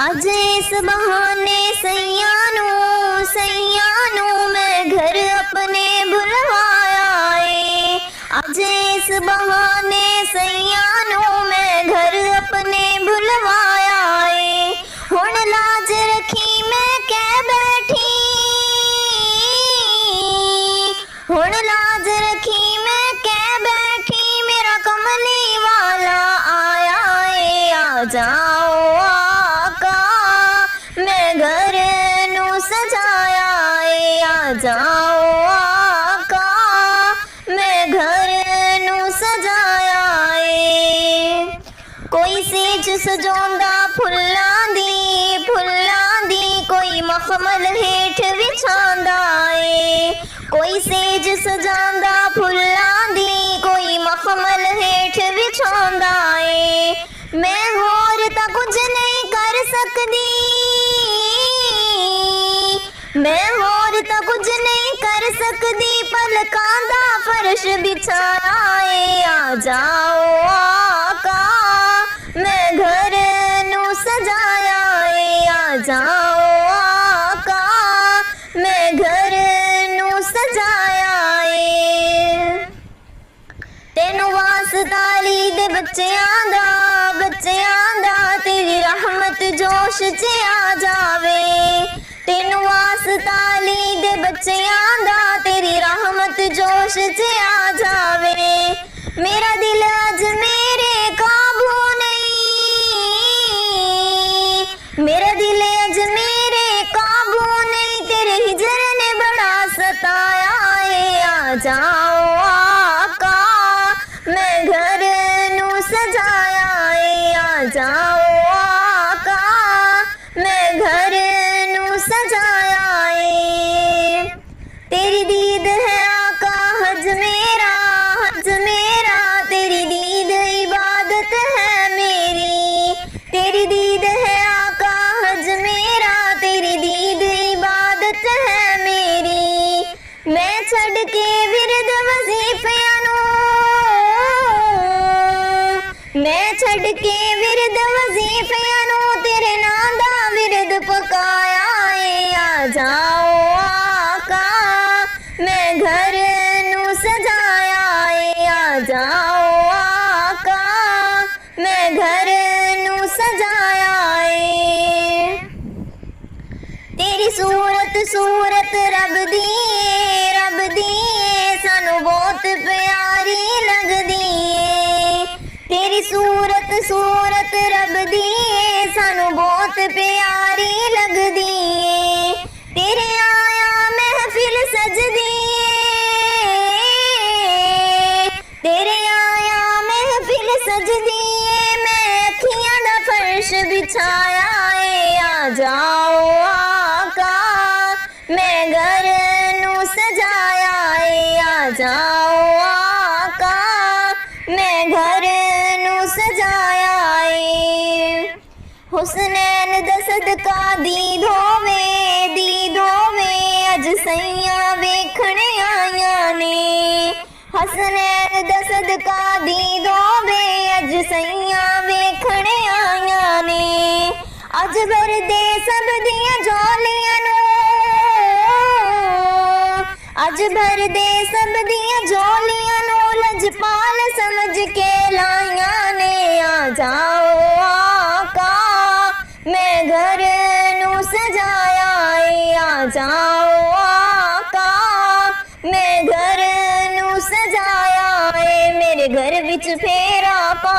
अज इस बहाने सैयानू मैं घर अपने बुलवाया है। अज इस बहाने सैयानू मैं घर अपने बुलवाया है। हुण लाज रखी मैं कह बैठी, हुण लाज रखी मैं कह बैठी, मेरा कमली वाला आया है। आ जाओ आका मैं घर नू सजाया है। आ जाओ आका मैं घर नू सजाया है। कोई सेज सजाउंदा फुल्लां दी कोई मखमल हेठ विछांदा है। कोई सेज सजांदा फुल्लां दी कोई मखमल हेठ विछांदा है। मैं होर तां कुछ नहीं कर सकदी, मैं होर तां कुछ नहीं कर सकदी, पलकां दा फर्श बिछाया है। आ जाओ आका मैं घर नू सजाया है। आ जाओ आका मैं घर नू सजाया है। तेनू वास्ता ईद बच्चियां दा तेरी रहमत जोश च आ जावे। तेनू वास्ता ईद बच्चियां दा तेरी रहमत जोश च आ जावे। मेरा दिल अज मेरे काबू नहीं, मेरा दिल अज मेरे काबू नहीं, तेरे हिजर ने बड़ा सताया है। आ जाओ आका मैं घर नू सजाया है। आ जाओ आका मैं घर नू सजाया है। तेरी दीद है आका हज मेरा, तेरी दीद इबादत है मेरी। तेरी दीद है आका हज मेरा, तेरी दीद इबादत है मेरी। मैं छड़ के विरद वजीफियां नू, मैं छड़ के विरद वजीफियां नू तेरे नाम दा विरद पकाया है। आ जाओ आका मैं घर नू सजाया है। आ जाओ आका मैं घर नू सजाया है। तेरी सूरत रब दी सानू बहुत प्यारी लगदी है। तेरी सूरत रब दी सानू बहुत प्यारी लगदी है। तेरे आया महफिल सजदी है, तेरे आया महफिल सजदी है। मैं अखियां दा फर्श बिछाया है। आ जाओ आका मैं घर नू सजाया है। आ जाओ आका मैं घर नू सजाया है। हुसनैन दा सदका दीद होवे अज सैयां वेखणे आईयां ने। हुसनैन दा सदका दीद होवे अज सैयां वेखणे आईयां ने। अज भर दे सब दियां झोलियां नू, अज भर दे सब दियां झोलियां नू लजपाल समझ के लाइयां ने। आ जाओ आका मैं घर नू सजाया है। आ जाओ आका मैं घर नू सजाया है। मेरे घर विच फेरा पा